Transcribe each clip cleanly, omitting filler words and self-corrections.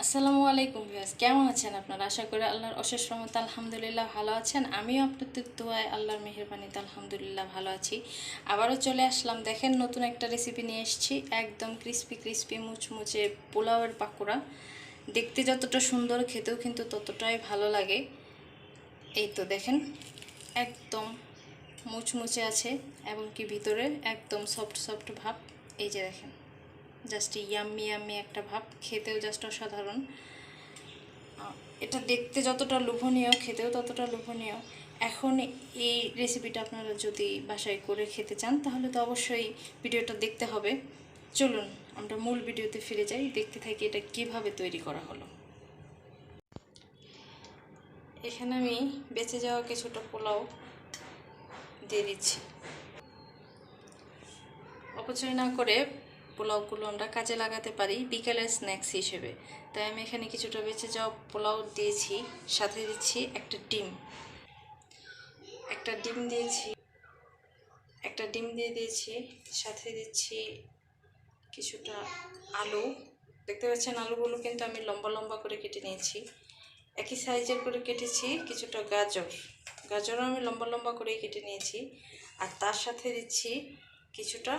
আসসালামু আলাইকুম ভিউয়ার্স, কেমন আছেন আপনারা? আশা করি আল্লাহর অশেষ রহমতে আলহামদুলিল্লাহ ভালো আছেন। আমিও আপনাদের দোয়ায় আল্লাহর মেহেরবানিতে আলহামদুলিল্লাহ ভালো আছি। আবারও চলে আসলাম, দেখেন নতুন একটা রেসিপি নিয়ে এসেছি। একদম ক্রিস্পি মুচমুচে পোলাওয়ের পাকোড়া। দেখতে যতটা সুন্দর, খেতেও কিন্তু ততটাই ভালো লাগে। এই তো দেখেন, একদম মুচমুচে আছে এবং কি ভিতরে একদম সফট ভাব। এই যে দেখেন, জাস্ট ইয়াম্মি একটা ভাব, খেতেও জাস্ট অসাধারণ। এটা দেখতে যতটা লোভনীয়, খেতেও ততটা লোভনীয়। এখন এই রেসিপিটা আপনারা যদি বাসায় করে খেতে চান তাহলে তো অবশ্যই ভিডিওটা দেখতে হবে। চলুন আমরা মূল ভিডিওতে ফিরে যাই, দেখতে থাকি এটা কিভাবে তৈরি করা হলো। এখানে আমি বেঁচে যাওয়া কিছুটা পোলাও দিয়ে দিচ্ছি। অপচয় না করে পোলাওগুলো আমরা কাজে লাগাতে পারি বিকেলের স্ন্যাক্স হিসেবে। তাই আমি এখানে কিছুটা বেঁচে যাওয়া পোলাও দিয়েছি, সাথে দিচ্ছি একটা ডিম দিয়ে দিয়েছি, সাথে দিচ্ছি কিছুটা আলু। দেখতে পাচ্ছেন আলুগুলো কিন্তু আমি লম্বা করে কেটে নিয়েছি, একই সাইজের করে কেটেছি। কিছুটা গাজরও আমি লম্বা করেই কেটে নিয়েছি। আর তার সাথে দিচ্ছি কিছুটা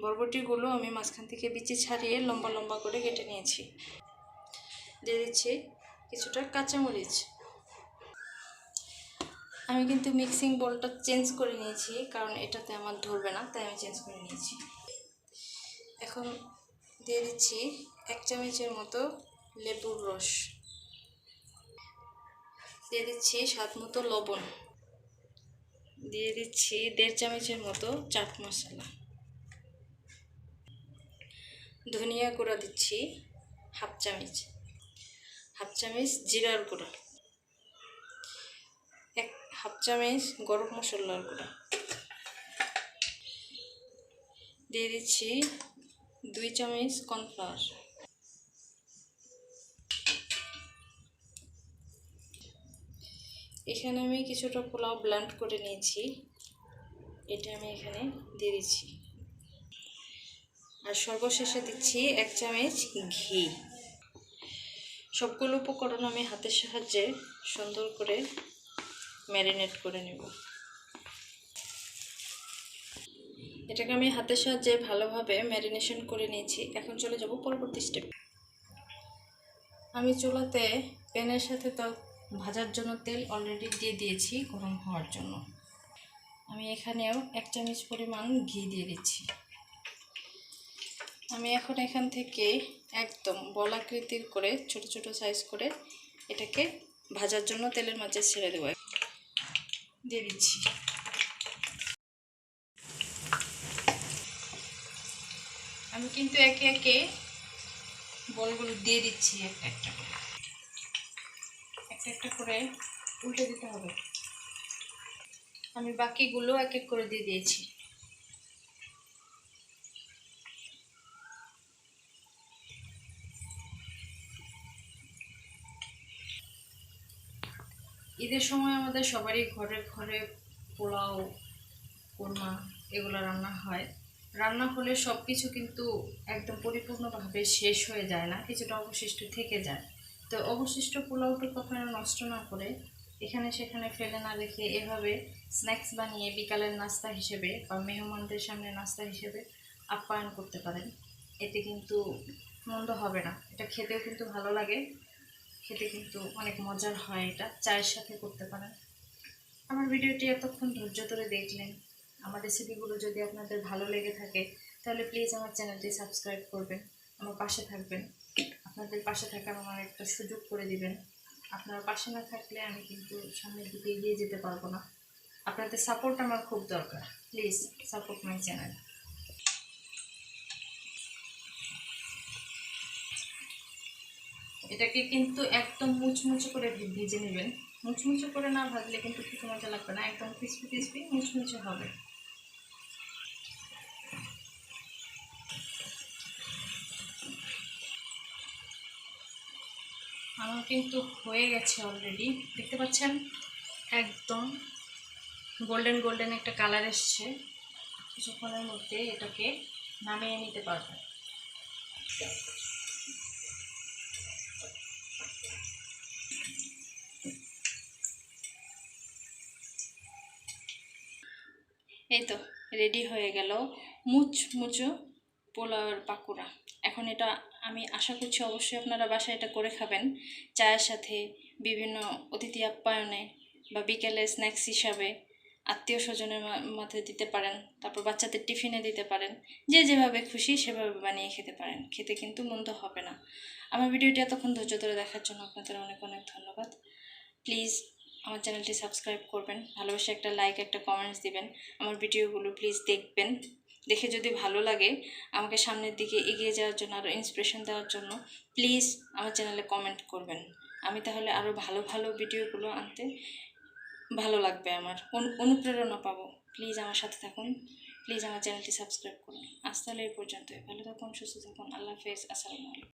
বরবটিগুলো আমি মাঝখান থেকে বিচি ছাড়িয়ে লম্বা করে কেটে নিয়েছি। দিয়ে দিচ্ছি কিছুটা কাঁচামরিচ। আমি কিন্তু মিক্সিং বোলটা চেঞ্জ করে নিয়েছি, কারণ এটাতে আমার ধরবে না, তাই আমি চেঞ্জ করে নিয়েছি। এখন দিয়ে দিচ্ছি 1 চামচের মতো লেবুর রস, দিয়ে দিচ্ছি স্বাদ মতো লবণ, দিয়ে দিচ্ছি 1.5 চামচের মতো চাট মশলা, ধনিয়া গুঁড়া দিচ্ছি হাফ চামচ জিরার গুঁড়া, হাফ চামচ গরম মশলার গুঁড়া, দিয়ে দিচ্ছি 2 চামচ কর্নফ্লাওয়ার। এখানে আমি কিছুটা পোলাও ব্লেন্ড করে নিয়েছি, এটা আমি এখানে দিয়ে দিচ্ছি। আর সর্বশেষে দিচ্ছি 1 চামচ ঘি। সবগুলো উপকরণ আমি হাতের সাহায্যে সুন্দর করে ম্যারিনেট করে নেব। এটাকে আমি হাতের সাহায্যে ভালোভাবে ম্যারিনেশন করে নিয়েছি। এখন চলে যাব পরবর্তী স্টেপ। আমি চুলাতে প্যানের সাথে তো ভাজার জন্য তেল অলরেডি দিয়ে দিয়েছি গরম হওয়ার জন্য। আমি এখানেও 1 চামচ পরিমাণ ঘি দিয়ে দিচ্ছি। আমি এখন এখান থেকে একদম বলাকৃতির করে ছোট সাইজ করে এটাকে ভাজার জন্য তেলের মাঝে ছেড়ে দেবো। দিয়ে দিচ্ছি। আমি কিন্তু একে বলগুলো দিয়ে দিচ্ছি একটা করে উল্টে দিতে হবে। আমি বাকিগুলো এক করে দিয়ে দিয়েছি। ঈদের সময় আমাদের সবারই ঘরে পোলাও, কোরমা এগুলো রান্না হয়। রান্না হলে সব কিছু কিন্তু একদম পরিপূর্ণভাবে শেষ হয়ে যায় না, কিছুটা অবশিষ্ট থেকে যায়। তো অবশিষ্ট পোলাওটুকু আপনারা নষ্ট না করে এখানে সেখানে ফেলে না রেখে এভাবে স্ন্যাক্স বানিয়ে বিকালের নাস্তা হিসেবে বা মেহমানদের সামনে নাস্তা হিসেবে আপ্যায়ন করতে পারেন। এতে কিন্তু মন্দ হবে না, এটা খেতেও কিন্তু ভালো লাগে, খেতে কিন্তু অনেক মজার হয়। এটা চায়ের সাথে করতে পারেন। আমার ভিডিওটি এতক্ষণ ধৈর্য ধরে দেখলেন। আমার রেসিপিগুলো যদি আপনাদের ভালো লেগে থাকে তাহলে প্লিজ আমার চ্যানেলটি সাবস্ক্রাইব করবেন, আমার পাশে থাকবেন। আপনাদের পাশে থাকার আমার একটা সুযোগ করে দিবেন। আপনারা পাশে না থাকলে আমি কিন্তু সামনের দিকে এগিয়ে যেতে পারবো না। আপনাদের সাপোর্ট আমার খুব দরকার, প্লিজ সাপোর্ট মাই চ্যানেল। এটাকে কিন্তু একদম মুচমুচে করে ভেজে নেবেন। মুচমুচে করে না ভাজলে কিন্তু খেতে মজা লাগবে না, একদম ক্রিস্পি মুচমুচে হবে। আমার কিন্তু হয়ে গেছে অলরেডি, দেখতে পাচ্ছেন একদম গোল্ডেন একটা কালার এসছে। কিছুক্ষণের মধ্যে এটাকে নামিয়ে নিতে পারবেন। এই তো রেডি হয়ে গেল মুচমুচো পোলাওয়ের পাকোড়া। এখন এটা আমি আশা করছি অবশ্যই আপনারা বাসায় এটা করে খাবেন চায়ের সাথে, বিভিন্ন অতিথি আপ্যায়নে, বা বিকেলে স্ন্যাক্স হিসাবে আত্মীয় স্বজনের মধ্যে দিতে পারেন, তারপর বাচ্চাদের টিফিনে দিতে পারেন। যে যেভাবে খুশি সেভাবে বানিয়ে খেতে পারেন, খেতে কিন্তু মন্দ হবে না। আমার ভিডিওটি এতক্ষণ ধৈর্য ধরে দেখার জন্য আপনাদের অনেক অনেক ধন্যবাদ। প্লিজ আমার চ্যানেলটি সাবস্ক্রাইব করবেন, ভালোবাসে একটা লাইক, একটা কমেন্টস দিবেন। আমার ভিডিওগুলো প্লিজ দেখবেন, দেখে যদি ভালো লাগে আমাকে সামনের দিকে এগিয়ে যাওয়ার জন্য, আরও ইন্সপিরেশন দেওয়ার জন্য প্লিজ আমার চ্যানেলে কমেন্ট করবেন। আমি তাহলে আরও ভালো ভালো ভিডিওগুলো আনতে ভালো লাগবে, আমার অনুপ্রেরণা পাবো। প্লিজ আমার সাথে থাকুন, প্লিজ আমার চ্যানেলটি সাবস্ক্রাইব করুন। আজ তাহলে এই পর্যন্তই। ভালো থাকুন, সুস্থ থাকুন। আল্লাহ হাফেজ। আসসালামু আলাইকুম।